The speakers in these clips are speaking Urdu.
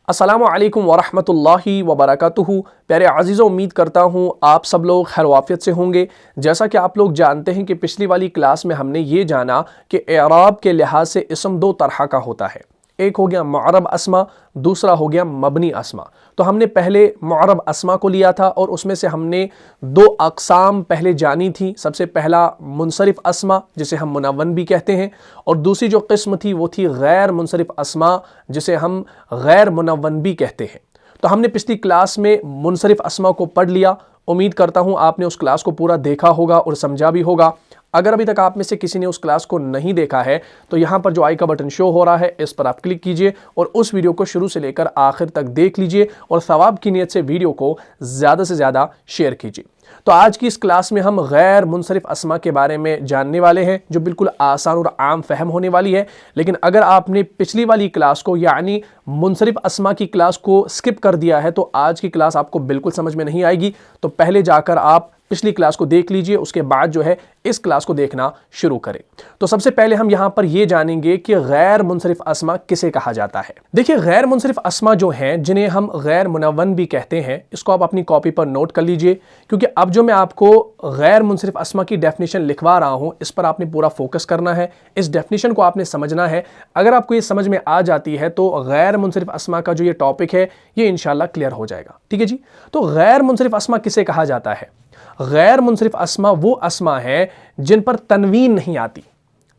السلام علیکم ورحمۃ اللہ وبرکاتہ۔ پیارے عزیزوں، امید کرتا ہوں آپ سب لوگ خیر و عافیت سے ہوں گے۔ جیسا کہ آپ لوگ جانتے ہیں کہ پچھلی والی کلاس میں ہم نے یہ جانا کہ اعراب کے لحاظ سے اسم دو طرح کا ہوتا ہے، ایک ہو گیا معرب اسما، دوسرا ہو گیا مبنی اسما۔ تو ہم نے پہلے معرب اسما کو لیا تھا اور اس میں سے ہم نے دو اقسام پہلے جانی تھی۔ سب سے پہلا منصرف اسما جسے ہم منون بھی کہتے ہیں، اور دوسری جو قسم تھی وہ تھی غیر منصرف اسما جسے ہم غیر منون بھی کہتے ہیں۔ تو ہم نے پچھلی کلاس میں منصرف اسما کو پڑھ لیا۔ امید کرتا ہوں آپ نے اس کلاس کو پورا دیکھا ہوگا اور سمجھا بھی ہوگا۔ اگر ابھی تک آپ میں سے کسی نے اس کلاس کو نہیں دیکھا ہے تو یہاں پر جو آئی کا بٹن شو ہو رہا ہے اس پر آپ کلک کیجئے اور اس ویڈیو کو شروع سے لے کر آخر تک دیکھ لیجئے اور ثواب کی نیت سے ویڈیو کو زیادہ سے زیادہ شیئر کیجئے۔ تو آج کی اس کلاس میں ہم غیر منصرف اسما کے بارے میں جاننے والے ہیں، جو بالکل آسان اور عام فہم ہونے والی ہے۔ لیکن اگر آپ نے پچھلی والی کلاس کو یعنی منصرف اسما کی کلاس کو سکپ کر دیا ہے تو آج کی کلاس آپ کو بالکل سمجھ میں نہیں آئے گی۔ تو پہلے جا کر آپ پچھلی کلاس کو دیکھ لیجئے، اس کے بعد جو ہے اس کلاس کو دیکھنا شروع کریں۔ تو سب سے پہلے ہم یہاں پر یہ جانیں گے کہ غیر منصرف اسما کسے کہا جاتا ہے۔ دیکھیں، غیر منصرف اسما جو ہیں جنہیں ہم غیر منون بھی کہتے ہیں، اس کو آپ اپنی کاپی پر نوٹ کر لیجئے، کیونکہ اب جو میں آپ کو غیر منصرف اسما کی ڈیفینیشن لکھوا رہا ہوں اس پر آپ نے پورا فوکس کرنا ہے، اس ڈیفینیشن کو آپ نے سمجھنا ہے۔ اگر آپ کو یہ سمجھ میں آ جاتی ہے تو غیر منصرف اسما کا جو یہ ٹاپک ہے یہ انشاءاللہ کلیئر ہو جائے گا، ٹھیک ہے جی۔ تو غیر منصرف اسما کسے کہا جاتا ہے؟ غیر منصرف اسما وہ اسما ہے جن پر تنوین نہیں آتی،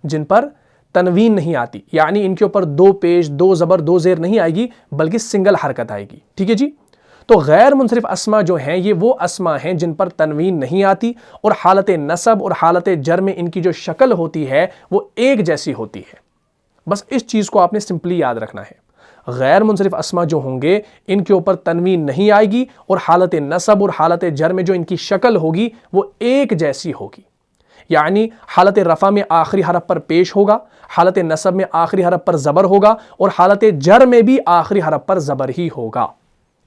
جن پر تنوین نہیں آتی، یعنی ان کے اوپر دو پیش، دو زبر، دو زیر نہیں آئے گی بلکہ سنگل حرکت آئے گی، ٹھیک ہے جی۔ تو غیر منصرف اسما جو ہیں یہ وہ اسما ہیں جن پر تنوین نہیں آتی اور حالت نصب اور حالت جر میں ان کی جو شکل ہوتی ہے وہ ایک جیسی ہوتی ہے۔ بس اس چیز کو آپ نے سمپلی یاد رکھنا ہے۔ غیر منصرف اسما جو ہوں گے ان کے اوپر تنوین نہیں آئے گی اور حالت نصب اور حالت جر میں جو ان کی شکل ہوگی وہ ایک جیسی ہوگی، یعنی حالت رفع میں آخری حرف پر پیش ہوگا، حالت نصب میں آخری حرف پر زبر ہوگا اور حالت جر میں بھی آخری حرف پر زبر ہی ہوگا۔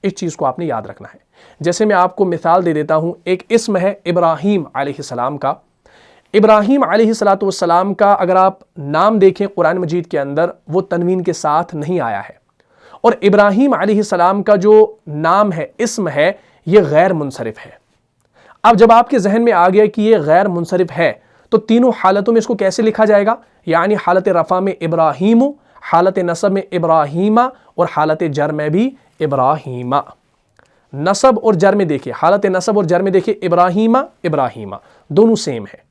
اس چیز کو آپ نے یاد رکھنا ہے۔ جیسے میں آپ کو مثال دے دیتا ہوں، ایک اسم ہے ابراہیم علیہ السلام کا۔ ابراہیم علیہ السلام کا اگر آپ نام دیکھیں قرآن مجید کے اندر وہ تنوین کے ساتھ نہیں آیا ہے، اور ابراہیم علیہ السلام کا جو نام ہے، اسم ہے، یہ غیر منصرف ہے۔ اب جب آپ کے ذہن میں آ گیا کہ یہ غیر منصرف ہے تو تینوں حالتوں میں اس کو کیسے لکھا جائے گا؟ یعنی حالت رفع میں ابراہیم، حالت نصب میں ابراہیمہ اور حالت جر میں بھی ابراہیمہ۔ نصب اور جر میں دیکھیں، حالت نصب اور جر میں دیکھیں ابراہیمہ ابراہیمہ دونوں سیم ہے،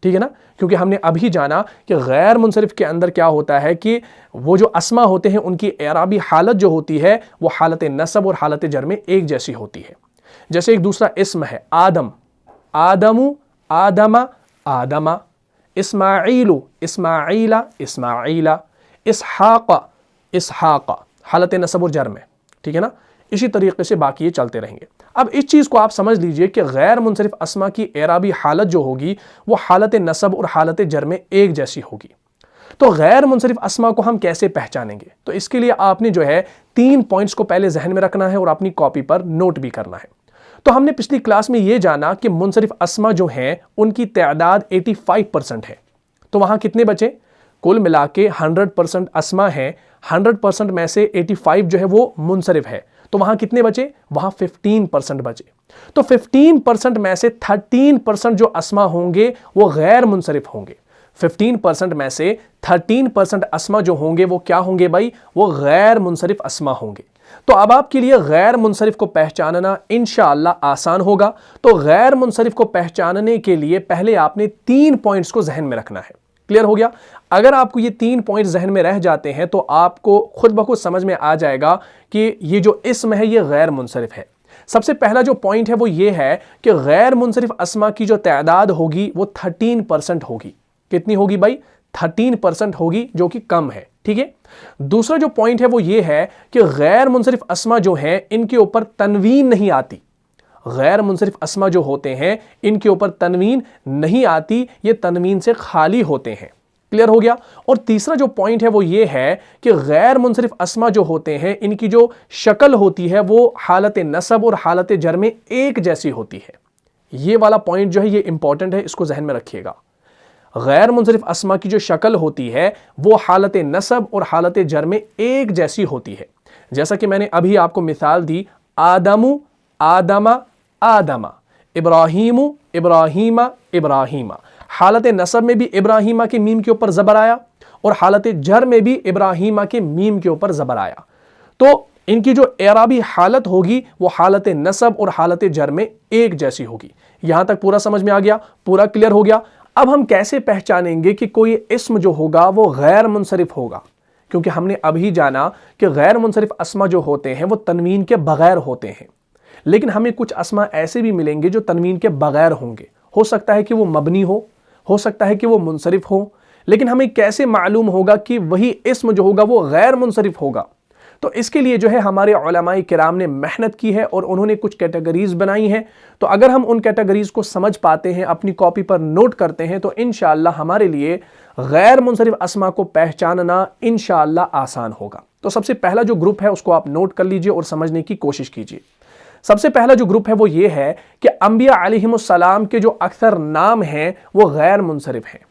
ٹھیک ہے نا؟ کیونکہ ہم نے ابھی جانا کہ غیر منصرف کے اندر کیا ہوتا ہے کہ وہ جو اسما ہوتے ہیں ان کی اعرابی حالت جو ہوتی ہے وہ حالت نصب اور حالت جر میں ایک جیسی ہوتی ہے۔ جیسے ایک دوسرا اسم ہے آدم، آدم، آدم، آدم، اسماعیل، اسماعیل، اسماعیل، اسحاق، اسحاق، حالت نصب اور جر میں، ٹھیک ہے نا؟ اسی طریقے سے باقی یہ چلتے رہیں گے۔ اب اس چیز کو آپ سمجھ لیجئے کہ غیر منصرف اسما کی اعرابی حالت جو ہوگی وہ حالت نصب اور حالت جر میں ایک جیسی ہوگی۔ تو غیر منصرف اسما کو ہم کیسے پہچانیں گے؟ تو اس کے لیے آپ نے جو ہے 3 پوائنٹس کو پہلے ذہن میں رکھنا ہے اور اپنی کاپی پر نوٹ بھی کرنا ہے۔ تو ہم نے پچھلی کلاس میں یہ جانا کہ منصرف اسما جو ہیں ان کی تعداد 85% ہے۔ تو وہاں کتنے بچے؟ کل ملا کے 100% اسما ہیں، 100% میں سے 85 جو ہے وہ منصرف ہے، تو وہاں کتنے بچے؟ وہاں 15% بچے۔ تو 15% میں سے 13% جو اسما ہوں گے وہ غیر منصرف ہوں گے۔ 15% میں سے 13% اسما جو ہوں گے وہ کیا ہوں گے بھائی؟ وہ غیر منصرف اسما ہوں گے۔ تو اب آپ کے لیے غیر منصرف کو پہچاننا انشاءاللہ آسان ہوگا۔ تو غیر منصرف کو پہچاننے کے لیے پہلے آپ نے 3 پوائنٹس کو ذہن میں رکھنا ہے۔ کلیئر ہو گیا؟ اگر آپ کو یہ 3 پوائنٹ ذہن میں رہ جاتے ہیں تو آپ کو خود بخود سمجھ میں آ جائے گا کہ یہ جو اسم ہے یہ غیر منصرف ہے۔ سب سے پہلا جو پوائنٹ ہے وہ یہ ہے کہ غیر منصرف اسما کی جو تعداد ہوگی وہ 13% ہوگی۔ کتنی ہوگی بھائی؟ 13% ہوگی، جو کہ کم ہے، ٹھیک ہے؟ دوسرا جو پوائنٹ ہے وہ یہ ہے کہ غیر منصرف اسما جو ہیں ان کے اوپر تنوین نہیں آتی۔ غیر منصرف اسما جو ہوتے ہیں ان کے اوپر تنوین نہیں آتی، یہ تنوین سے خالی ہوتے ہیں۔ کلیئر ہو گیا؟ اور تیسرا جو پوائنٹ ہے وہ یہ ہے کہ غیر منصرف اسما جو ہوتے ہیں ان کی جو شکل ہوتی ہے وہ حالت نصب اور حالت جر میں ایک جیسی ہوتی ہے۔ یہ والا پوائنٹ جو ہے یہ امپورٹنٹ ہے، اس کو ذہن میں رکھیے گا۔ غیر منصرف اسما کی جو شکل ہوتی ہے وہ حالت نصب اور حالت جر میں ایک جیسی ہوتی ہے۔ جیسا کہ میں نے ابھی آپ کو مثال دی، آدم آدم آدم، ابراہیم ابراہیم ابراہیم۔ حالت نصب میں بھی ابراہیمہ کے میم کے اوپر زبر آیا اور حالت جر میں بھی ابراہیمہ کے میم کے اوپر زبر آیا، تو ان کی جو اعرابی حالت ہوگی وہ حالت نصب اور حالت جر میں ایک جیسی ہوگی۔ یہاں تک پورا سمجھ میں آ گیا، پورا کلیئر ہو گیا؟ اب ہم کیسے پہچانیں گے کہ کوئی اسم جو ہوگا وہ غیر منصرف ہوگا؟ کیونکہ ہم نے ابھی جانا کہ غیر منصرف اسما جو ہوتے ہیں وہ تنوین کے بغیر ہوتے ہیں، لیکن ہمیں کچھ اسما ایسے بھی ملیں گے جو تنوین کے بغیر ہوں گے۔ ہو سکتا ہے کہ وہ مبنی ہو سکتا ہے کہ وہ منصرف ہو، لیکن ہمیں کیسے معلوم ہوگا کہ وہی اسم جو ہوگا وہ غیر منصرف ہوگا؟ تو اس کے لیے جو ہے ہمارے علماء کرام نے محنت کی ہے اور انہوں نے کچھ کیٹیگریز بنائی ہیں۔ تو اگر ہم ان کیٹیگریز کو سمجھ پاتے ہیں، اپنی کاپی پر نوٹ کرتے ہیں، تو انشاءاللہ ہمارے لیے غیر منصرف اسما کو پہچاننا انشاءاللہ آسان ہوگا۔ تو سب سے پہلا جو گروپ ہے اس کو آپ نوٹ کر لیجئے اور سمجھنے کی کوشش کیجئے۔ سب سے پہلا جو گروپ ہے وہ یہ ہے کہ انبیاء علیہم السلام کے جو اکثر نام ہیں وہ غیر منصرف ہیں۔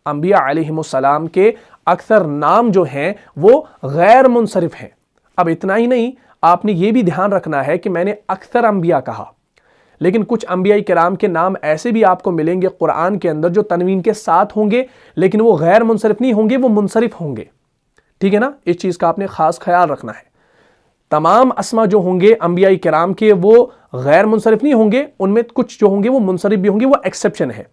انبیاء علیہم السلام کے اکثر نام جو ہیں وہ غیر منصرف ہیں۔ اب اتنا ہی نہیں، آپ نے یہ بھی دھیان رکھنا ہے کہ میں نے اکثر انبیاء کہا، لیکن کچھ انبیاء کرام کے نام ایسے بھی آپ کو ملیں گے قرآن کے اندر جو تنوین کے ساتھ ہوں گے، لیکن وہ غیر منصرف نہیں ہوں گے، وہ منصرف ہوں گے۔ ٹھیک ہے نا؟ اس چیز کا آپ نے خاص خیال رکھنا ہے۔ تمام اسما جو ہوں گے انبیاء کرام کے وہ غیر منصرف نہیں ہوں گے، ان میں کچھ جو ہوں گے وہ منصرف بھی ہوں گے، وہ ایکسیپشن ہے۔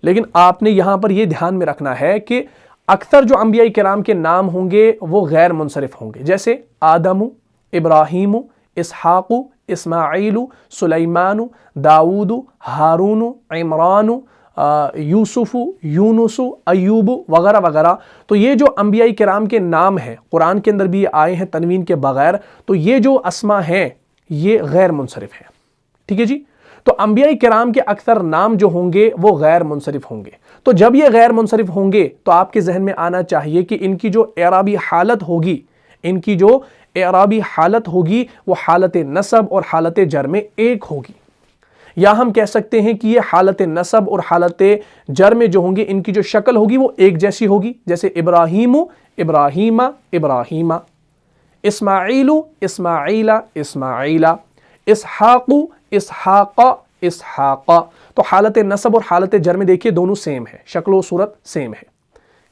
لیکن آپ نے یہاں پر یہ دھیان میں رکھنا ہے کہ اکثر جو انبیاء کرام کے نام ہوں گے وہ غیر منصرف ہوں گے، جیسے آدم، ابراہیم، اسحاق، اسماعیل، سلیمان، داؤد، ہارون، عمران، یوسف، یونس، ایوب وغیرہ وغیرہ۔ تو یہ جو انبیاء کرام کے نام ہیں قرآن کے اندر بھی آئے ہیں تنوین کے بغیر، تو یہ جو اسما ہیں یہ غیر منصرف ہیں۔ ٹھیک ہے جی؟ تو انبیاء کرام کے اکثر نام جو ہوں گے وہ غیر منصرف ہوں گے۔ تو جب یہ غیر منصرف ہوں گے تو آپ کے ذہن میں آنا چاہیے کہ ان کی جو اعرابی حالت ہوگی وہ حالت نصب اور حالت جر میں ایک ہوگی، یا ہم کہہ سکتے ہیں کہ یہ حالت نصب اور حالت جر میں جو ہوں گے ان کی جو شکل ہوگی وہ ایک جیسی ہوگی، جیسے ابراہیم، ابراہیم، ابراہیم، اسماعیل، اسماعیل، اسماعیل، اسحاق، اسحاق، اسحاق۔ تو حالت نصب اور حالت جر میں دیکھیے دونوں سیم ہے، شکل و صورت سیم ہے۔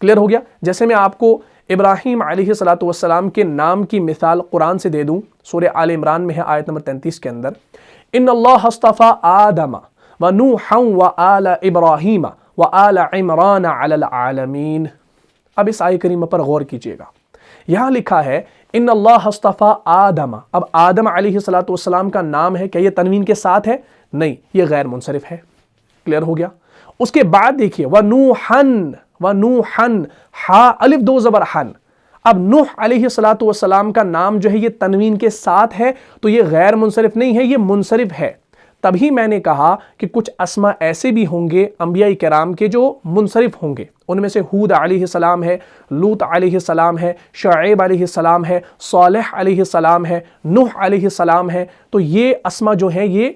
کلیئر ہو گیا؟ جیسے میں آپ کو ابراہیم علیہ السلام کے نام کی مثال قرآن سے دے دوں، سورہ آل عمران میں ہے آیت نمبر 33 کے اندر، ان اللہ اصطفى آدم ونوحا وآل ابراہیم وآل عمران علی العالمین۔ اب اس آیت کریمہ پر غور کیجئے گا، یہاں لکھا ہے ان اللہ اصطفى آدم۔ اب آدم علیہ السلام کا نام ہے، کیا یہ تنوین کے ساتھ ہے؟ نہیں، یہ غیر منصرف ہے۔ کلیئر ہو گیا؟ اس کے بعد دیکھیے ونوحن، ونوحن، ہا الف دو زبر حن۔ اب نوح علیہ السلام کا نام جو ہے یہ تنوین کے ساتھ ہے، تو یہ غیر منصرف نہیں ہے، یہ منصرف ہے۔ تبھی میں نے کہا کہ کچھ اسما ایسے بھی ہوں گے انبیاء کرام کے جو منصرف ہوں گے، ان میں سے ہود علیہ السلام ہے، لوط علیہ السلام ہے، شعیب علیہ السلام ہے، صالح علیہ السلام ہے، نوح علیہ السلام ہے۔ تو یہ اسما جو ہیں یہ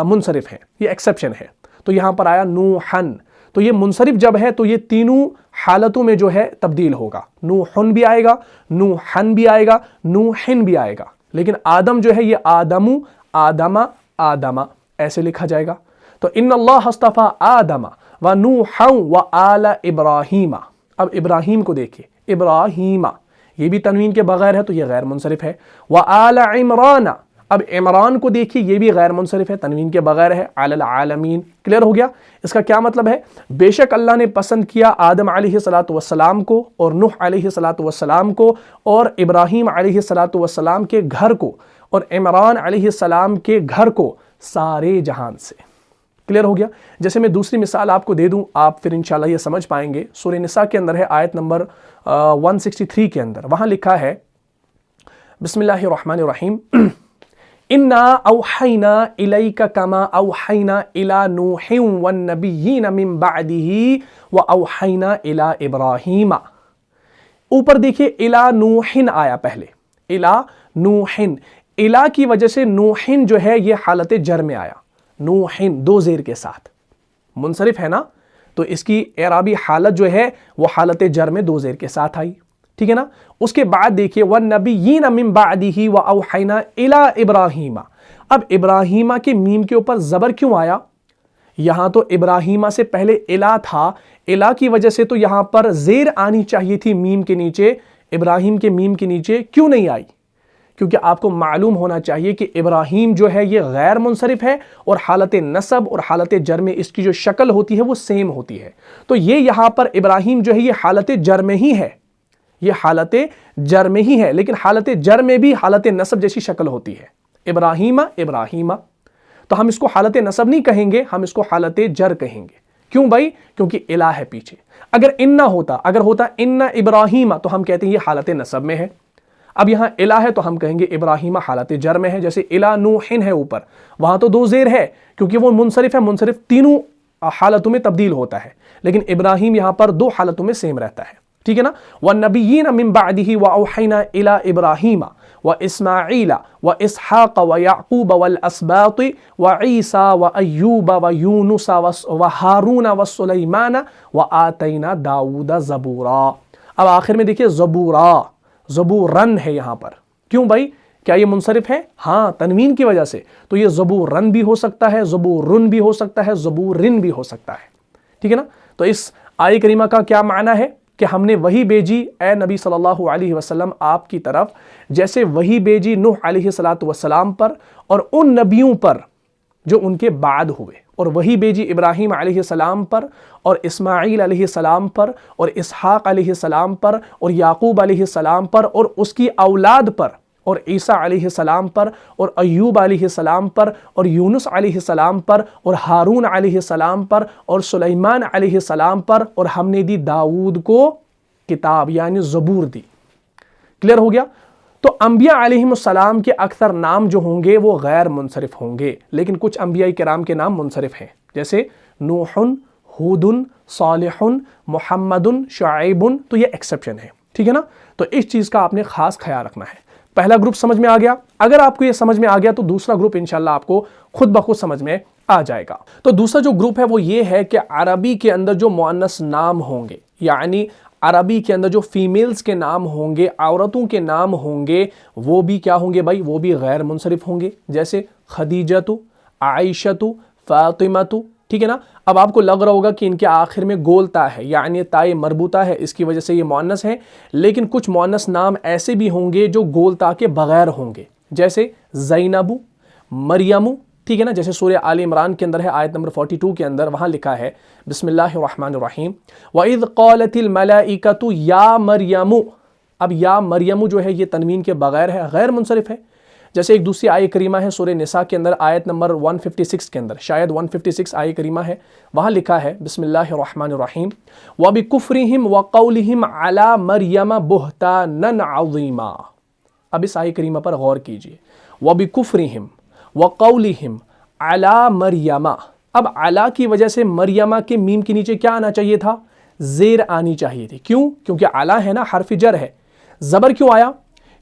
منصرف ہیں، یہ ایکسیپشن ہے۔ تو یہاں پر آیا نوحن، تو یہ منصرف جب ہے تو یہ تینوں حالتوں میں جو ہے تبدیل ہوگا، نوحن بھی آئے گا، نوحن بھی آئے گا، نوحن بھی آئے گا۔ لیکن آدم جو ہے یہ آدم، آدم، آدم ایسے لکھا جائے گا۔ تو ان اللہ اصطفى آدم ونوحا وآل ابراہیم۔ اب ابراہیم کو دیکھیے، ابراہیم یہ بھی تنوین کے بغیر ہے تو یہ غیر منصرف ہے۔ وآل عمران، اب عمران کو دیکھیے یہ بھی غیر منصرف ہے، تنوین کے بغیر ہے، علی العالمین۔ کلیئر ہو گیا؟ اس کا کیا مطلب ہے؟ بے شک اللہ نے پسند کیا آدم علیہ السلام کو اور نوح علیہ السلام کو اور ابراہیم علیہ السلام کے گھر کو اور عمران علیہ السلام کے گھر کو سارے جہان سے۔ کلیئر ہو گیا؟ جیسے میں دوسری مثال آپ کو دے دوں، آپ پھر انشاءاللہ یہ سمجھ پائیں گے۔ سورہ نساء کے اندر ہے آیت نمبر 163 کے اندر، وہاں لکھا ہے بسم اللہ الرحمن الرحیم، اِنَّا أَوْحَيْنَا إِلَيْكَ كَمَا أَوْحَيْنَا إِلَى نُوحٍ وَالنَّبِيِّينَ مِن بَعْدِهِ وَأَوْحَيْنَا إِلَى إِبْرَاهِيمَ۔ اوپر دیکھیے اِلَى نُوحٍ آیا پہلے، اِلَى نُوحٍ، اِلَى کی وجہ سے نوحٍ جو ہے یہ حالت جر میں آیا، نوحٍ دو زیر کے ساتھ، منصرف ہے نا، تو اس کی اعرابی حالت جو ہے وہ حالت جر میں دو زیر کے ساتھ آئی۔ ٹھیک ہے نا. اس کے بعد دیکھیے وَالنَّبِيِّينَ مِن بَعْدِهِ وَأَوْحَيْنَا إِلَىٰ إِبْرَاهِيمَ. اب ابراہیمہ کے میم کے اوپر زبر کیوں آیا؟ یہاں تو ابراہیمہ سے پہلے الہ تھا، الہ کی وجہ سے تو یہاں پر زیر آنی چاہیے تھی میم کے نیچے، ابراہیم کے میم کے نیچے کیوں نہیں آئی؟ کیونکہ آپ کو معلوم ہونا چاہیے کہ ابراہیم جو ہے یہ غیر منصرف ہے، اور حالت نصب اور حالت جر میں اس کی جو شکل ہوتی ہے وہ سیم ہوتی ہے. تو یہ یہاں پر ابراہیم جو ہے یہ حالت جر میں ہی ہے، یہ حالت جر میں ہی ہے، لیکن حالت جر میں بھی حالت نصب جیسی شکل ہوتی ہے. ابراہیمہ ابراہیمہ، تو ہم اس کو حالت نصب نہیں کہیں گے، ہم اس کو حالت جر کہیں گے. کیوں بھائی؟ کیونکہ الہ ہے پیچھے. اگر ان ہوتا ان ابراہیمہ تو ہم کہتے ہیں یہ حالت نصب میں ہے. اب یہاں الہ ہے تو ہم کہیں گے ابراہیمہ حالت جر میں ہے. جیسے الہ نوحن ہے اوپر، وہاں تو دو زیر ہے کیونکہ وہ منصرف ہے، منصرف تینوں حالتوں میں تبدیل ہوتا ہے، لیکن ابراہیم یہاں پر دو حالتوں میں سیم رہتا ہے. ٹھیک ہے نا. وَالنَّبِيِّينَ مِن بَعْدِهِ وَأَوْحَيْنَا إِلَىٰ إِبْرَاهِيمَ وَإِسْمَاعِيلَ وَإِسْحَاقَ وَيَعْقُوبَ وَالْأَسْبَاطِ وَعِيسَىٰ وَأَيُّوبَ وَيُونُسَ وَهَارُونَ وَسُلَيْمَانَ وَآتَيْنَا دَاوُودَ زَبُورًا. اب آخر میں دیکھیے زبورا، زبورن ہے یہاں پر. کیوں بھائی؟ کیا یہ منصرف ہے؟ ہاں، تنوین کی وجہ سے. تو یہ زبورن بھی ہو سکتا ہے، زبورن بھی ہو سکتا ہے، زبورن بھی ہو سکتا ہے. ٹھیک ہے نا. تو اس آیہ کریمہ کا کیا معنی ہے کہ ہم نے وحی بھیجی اے نبی صلی اللہ علیہ وسلم آپ کی طرف، جیسے وحی بھیجی نوح علیہ السلام پر اور ان نبیوں پر جو ان کے بعد ہوئے، اور وحی بھیجی ابراہیم علیہ السلام پر اور اسماعیل علیہ السلام پر اور اسحاق علیہ السلام پر اور یعقوب علیہ السلام پر اور اس کی اولاد پر اور عیسیٰ علیہ السلام پر اور ایوب علیہ السلام پر اور یونس علیہ السلام پر اور ہارون علیہ السلام پر اور سلیمان علیہ السلام پر، اور ہم نے دی داؤد کو کتاب یعنی زبور دی. کلیئر ہو گیا؟ تو انبیاء علیہم السلام کے اکثر نام جو ہوں گے وہ غیر منصرف ہوں گے، لیکن کچھ انبیاء کرام کے نام منصرف ہیں، جیسے نوح، ہود، صالح، محمد، شعیب. تو یہ ایکسیپشن ہے. ٹھیک ہے نا. تو اس چیز کا آپ نے خاص خیال رکھنا ہے. پہلا گروپ سمجھ میں آ گیا. اگر آپ کو یہ سمجھ میں آ گیا تو دوسرا گروپ انشاءاللہ آپ کو خود بخود سمجھ میں آ جائے گا. تو دوسرا جو گروپ ہے وہ یہ ہے کہ عربی کے اندر جو مؤنث نام ہوں گے، یعنی عربی کے اندر جو فیمیلز کے نام ہوں گے، عورتوں کے نام ہوں گے، وہ بھی کیا ہوں گے بھائی؟ وہ بھی غیر منصرف ہوں گے. جیسے خدیجۃ، عائشۃ، فاطمۃ. ٹھیک ہے نا. اب آپ کو لگ رہا ہوگا کہ ان کے آخر میں گولتا ہے یعنی تائے مربوطہ ہے، اس کی وجہ سے یہ مؤنث ہے، لیکن کچھ مؤنث نام ایسے بھی ہوں گے جو گولتا کے بغیر ہوں گے، جیسے زینب، مریم. ٹھیک ہے نا. جیسے سورہ آل عمران کے اندر ہے آیت نمبر 42 کے اندر، وہاں لکھا ہے بسم اللہ الرحمن الرحیم وَإِذْ قَالَتِ الْمَلَائِكَةُ يَا مَرْيَمُ. اب یا مریم جو ہے یہ تنوین کے بغیر ہے، غیر منصرف ہے. جیسے ایک دوسری آیہ کریمہ ہے سورہ نساء کے اندر آیت نمبر 156 کے اندر، شاید 156 آیہ کریمہ ہے، وہاں لکھا ہے بسم اللہ الرحمن الرحیم وَبِكُفْرِهِمْ وَقَوْلِهِمْ عَلَى مَرْيَمَ بُهْتَانًا عَظِيمًا. اب اس آیہ کریمہ پر غور کیجئے. وَبِكُفْرِهِمْ وَقَوْلِهِمْ عَلَى مَرْيَمَ. اب علا کی وجہ سے مریمہ کے میم کے نیچے کیا آنا چاہیے تھا؟ زیر آنی چاہیے تھی. کیوں؟ کیونکہ علا ہے نا، حرف جر ہے. زبر کیوں آیا؟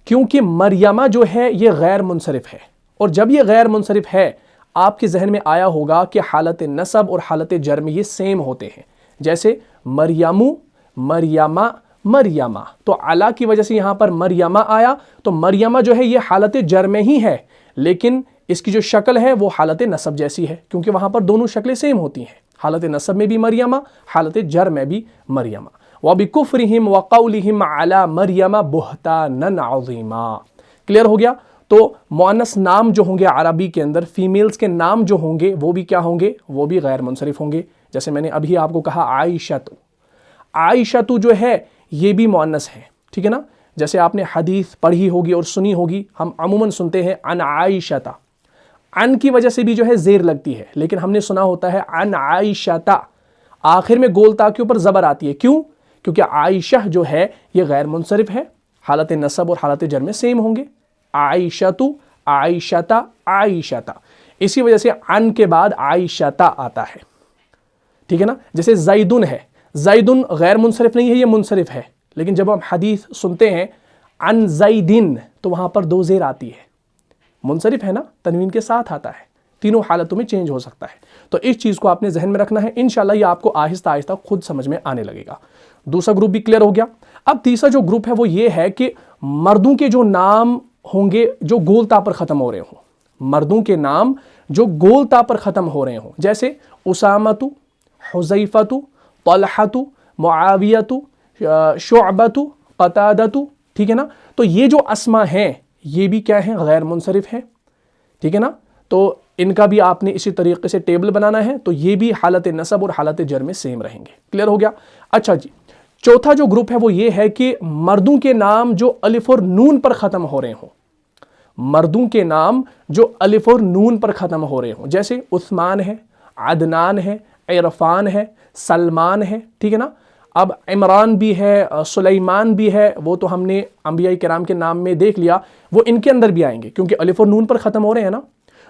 کیونکہ مریمہ جو ہے یہ غیر منصرف ہے، اور جب یہ غیر منصرف ہے آپ کے ذہن میں آیا ہوگا کہ حالت نصب اور حالت جر میں یہ سیم ہوتے ہیں، جیسے مریمو، مریمہ، مریمہ. تو علا کی وجہ سے یہاں پر مریمہ آیا، تو مریمہ جو ہے یہ حالت جر میں ہی ہے، لیکن اس کی جو شکل ہے وہ حالت نصب جیسی ہے، کیونکہ وہاں پر دونوں شکلیں سیم ہوتی ہیں، حالت نصب میں بھی مریمہ، حالت جر میں بھی مریمہ. وَبِكُفْرِهِمْ وَقَوْلِهِمْ عَلَى مَرْيَمَ بُهْتَانًا عَظِيمًا. کلیئر ہو گیا؟ تو مؤنث نام جو ہوں گے عربی کے اندر، فیمیلز کے نام جو ہوں گے وہ بھی کیا ہوں گے؟ وہ بھی غیر منصرف ہوں گے. جیسے میں نے ابھی آپ کو کہا عائشۃ. عائشۃ جو ہے یہ بھی مؤنث ہے. ٹھیک ہے نا. جیسے آپ نے حدیث پڑھی ہوگی اور سنی ہوگی، ہم عموماً سنتے ہیں عن عائشۃ. عن کی وجہ سے بھی جو ہے زیر لگتی ہے، لیکن ہم نے سنا ہوتا ہے عن عائشۃ، آخر میں گول تا کے اوپر زبر آتی ہے. کیوں؟ کیونکہ عائشہ جو ہے یہ غیر منصرف ہے، حالت نصب اور حالت جر میں سیم ہوں گے. عائشۃ، عائشۃ، عائشۃ. اسی وجہ سے عن کے بعد عائشۃ آتا ہے. ٹھیک ہے نا. جیسے زیدن ہے، زیدن غیر منصرف نہیں ہے، یہ منصرف ہے، لیکن جب ہم حدیث سنتے ہیں عن زیدن تو وہاں پر دو زیر آتی ہے. منصرف ہے نا، تنوین کے ساتھ آتا ہے، تینوں حالتوں میں چینج ہو سکتا ہے. تو اس چیز کو آپ نے ذہن میں رکھنا ہے. انشاءاللہ یہ آپ کو آہستہ آہستہ خود سمجھ میں آنے لگے گا. دوسرا گروپ بھی کلیئر ہو گیا. اب تیسرا جو گروپ ہے وہ یہ ہے کہ مردوں کے جو نام ہوں گے جو گول تا پر ختم ہو رہے ہوں, مردوں کے نام جو گول تا پر ختم ہو رہے ہوں, جیسے اسامۃ, حذیفۃ, طلحۃ, معاویۃ, شعبۃ, قتادۃ. ٹھیک ہے نا, تو یہ جو اسما ہیں یہ بھی کیا ہیں, غیر منصرف ہیں. ٹھیک ہے نا, تو ان کا بھی آپ نے اسی طریقے سے ٹیبل بنانا ہے, تو یہ بھی حالت نصب اور حالت جر میں سیم رہیں گے. کلیئر ہو گیا. اچھا جی, چوتھا جو گروپ ہے وہ یہ ہے کہ مردوں کے نام جو الف اور نون پر ختم ہو رہے ہوں, مردوں کے نام جو الف اور نون پر ختم ہو رہے ہوں, جیسے عثمان ہے, عدنان ہے, عرفان ہے, سلمان ہے. ٹھیک ہے نا, اب عمران بھی ہے, سلیمان بھی ہے, وہ تو ہم نے انبیاء کرام کے نام میں دیکھ لیا, وہ ان کے اندر بھی آئیں گے کیونکہ الف اور نون پر ختم ہو رہے ہیں نا.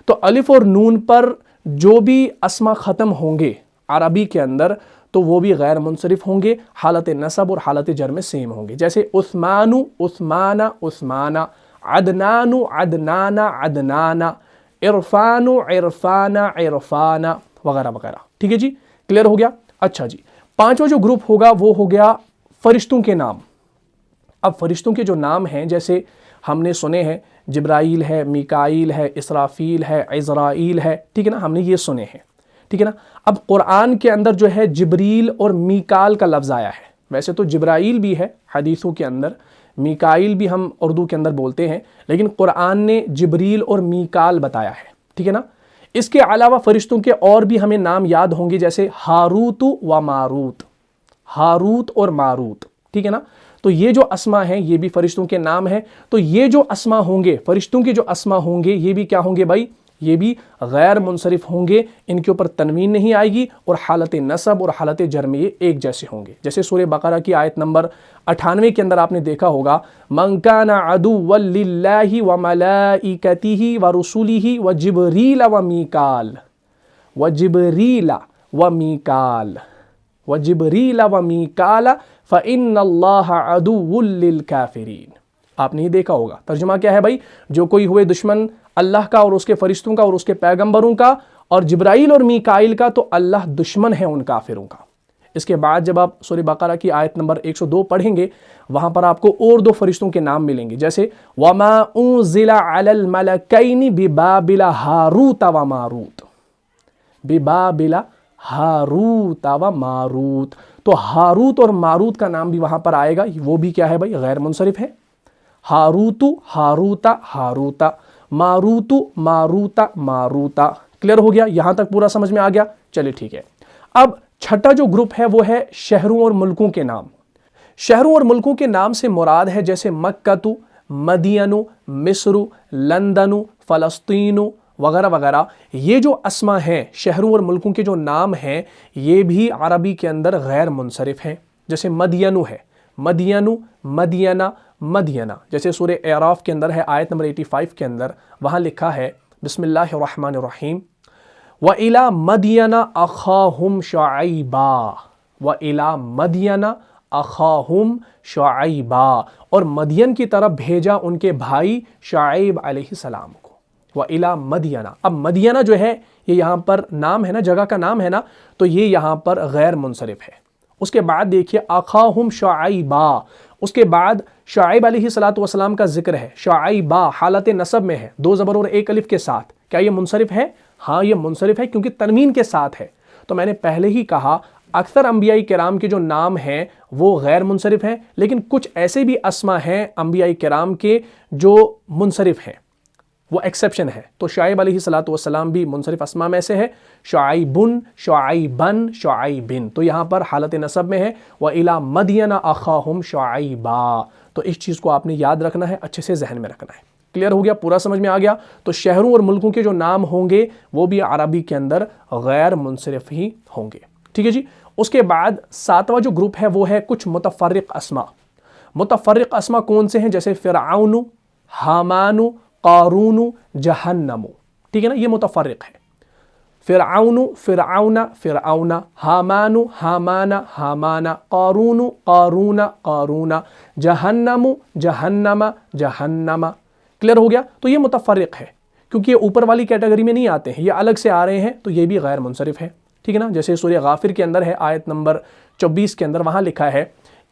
تو الف اور نون پر جو بھی اسما ختم ہوں گے عربی کے اندر تو وہ بھی غیر منصرف ہوں گے, حالت نصب اور حالت جر میں سیم ہوں گے. جیسے عثمان, عثمانہ, عثمانہ, عدنان, عدنانہ, عدنانہ, عرفان, عرفانہ, عرفانہ, وغیرہ وغیرہ. ٹھیک ہے جی, کلیئر ہو گیا. اچھا جی, پانچواں جو گروپ ہوگا وہ ہو گیا فرشتوں کے نام. اب فرشتوں کے جو نام ہیں جیسے ہم نے سنے ہیں, جبرائیل ہے, میکائیل ہے, اسرافیل ہے, عزرائیل ہے. ٹھیک ہے نا, ہم نے یہ سنے ہیں. ٹھیک ہے نا, اب قرآن کے اندر جو ہے جبریل اور میکال کا لفظ آیا ہے. ویسے تو جبرائیل بھی ہے حدیثوں کے اندر, میکائیل بھی ہم اردو کے اندر بولتے ہیں, لیکن قرآن نے جبریل اور میکال بتایا ہے. ٹھیک ہے نا, اس کے علاوہ فرشتوں کے اور بھی ہمیں نام یاد ہوں گے, جیسے ہاروت و ماروت, ہاروت اور ماروت. ٹھیک ہے نا, تو یہ جو اسما ہیں یہ بھی فرشتوں کے نام ہیں. تو یہ جو اسما ہوں گے, فرشتوں کے جو اسما ہوں گے, یہ بھی کیا ہوں گے بھائی, یہ بھی غیر منصرف ہوں گے. ان کے اوپر تنوین نہیں آئے گی اور حالت نصب اور حالت جر میں یہ ایک جیسے ہوں گے. جیسے سورہ بقرہ کی آیت نمبر 98 کے اندر آپ نے دیکھا ہوگا, من کان عدوا للہ وملائکتہ ورسلہ وجبریل ومیکال, وجبریل ومیکال, وجبریل ومیکال فإن اللہ عدو للکافرین. آپ نے یہ دیکھا ہوگا. ترجمہ کیا ہے بھائی, جو کوئی ہوئے دشمن اللہ کا اور اس کے فرشتوں کا اور اس کے پیغمبروں کا اور جبرائیل اور میکائیل کا, تو اللہ دشمن ہے ان کافروں کا. اس کے بعد جب آپ سورہ بقرہ کی آیت نمبر 102 پڑھیں گے, وہاں پر آپ کو اور دو فرشتوں کے نام ملیں گے, جیسے وَمَا أُنزِلَ عَلَى الْمَلَكَيْنِ بِبَابِلَ هَارُوتَ وَمَارُوتَ, بِبَابِلَ ہاروت و ماروت. تو ہاروت اور ماروت کا نام بھی وہاں پر آئے گا, وہ بھی کیا ہے بھائی, غیر منصرف ہے. ہاروت, ہاروتا, ہاروتا, ماروت, ماروتا, ماروتا. کلیئر ہو گیا, یہاں تک پورا سمجھ میں آ گیا. چلے ٹھیک ہے. اب چھٹا جو گروپ ہے وہ ہے شہروں اور ملکوں کے نام. شہروں اور ملکوں کے نام سے مراد ہے جیسے مکہ, مدین, مصر, لندن, فلسطین وغیرہ وغیرہ. یہ جو اسما ہیں شہروں اور ملکوں کے جو نام ہیں یہ بھی عربی کے اندر غیر منصرف ہیں. جیسے مدین ہے, مدین, مدینہ, مدینہ. جیسے سورہ اعراف کے اندر ہے آیت نمبر 85 کے اندر, وہاں لکھا ہے بسم اللہ الرحمن الرحیم, وَإِلَى مَدْيَنَ أَخَاهُمْ شُعَيْبًا, وَإِلَى مَدْيَنَ أَخَاهُمْ شُعَيْبًا, اور مدین کی طرف بھیجا ان کے بھائی شعیب علیہ السلام کو. وَإِلَى مَدْيَنَ, اب مدینہ جو ہے یہ یہاں پر نام ہے نا, جگہ کا نام ہے نا, تو یہ یہاں پر غیر منصرف ہے. اس کے بعد دیکھیے أَخَاهُمْ شُعَيْبًا, اس کے بعد شعیب علیہ السلام کا ذکر ہے, شعیبہ حالت نصب میں ہے, دو زبر اور ایک الف کے ساتھ. کیا یہ منصرف ہے؟ ہاں یہ منصرف ہے کیونکہ تنوین کے ساتھ ہے. تو میں نے پہلے ہی کہا اکثر انبیاء کرام کے جو نام ہیں وہ غیر منصرف ہیں, لیکن کچھ ایسے بھی اسما ہیں انبیاء کرام کے جو منصرف ہیں, وہ ایکسیپشن ہے. تو شعیب علیہ السلام بھی منصرف اسما میں سے ہے, شعیبن, شعیبن, شعیبن. تو یہاں پر حالت نصب میں ہے وَإِلَى مَدْيَنَ أَخَاهُمْ شُعَيْبًا. تو اس چیز کو آپ نے یاد رکھنا ہے, اچھے سے ذہن میں رکھنا ہے. کلیئر ہو گیا, پورا سمجھ میں آ گیا. تو شہروں اور ملکوں کے جو نام ہوں گے وہ بھی عربی کے اندر غیر منصرف ہی ہوں گے. ٹھیک ہے جی. اس کے بعد ساتواں جو گروپ ہے وہ ہے کچھ متفرق اسما. متفرق اسما کون سے ہیں؟ جیسے فرعون, حامان, قارون, جہنم. ٹھیک ہے نا, یہ متفرق ہے. فرعون, فرعون, فرعون, حامان, حامان, حامان, قارون, قارون, قارون, جہنم, جہنم, جہنم. کلیئر ہو گیا. تو یہ متفرق ہے کیونکہ یہ اوپر والی کیٹیگری میں نہیں آتے ہیں, یہ الگ سے آ رہے ہیں, تو یہ بھی غیر منصرف ہے. ٹھیک ہے نا. جیسے سورہ غافر کے اندر ہے آیت نمبر 24 کے اندر, وہاں لکھا ہے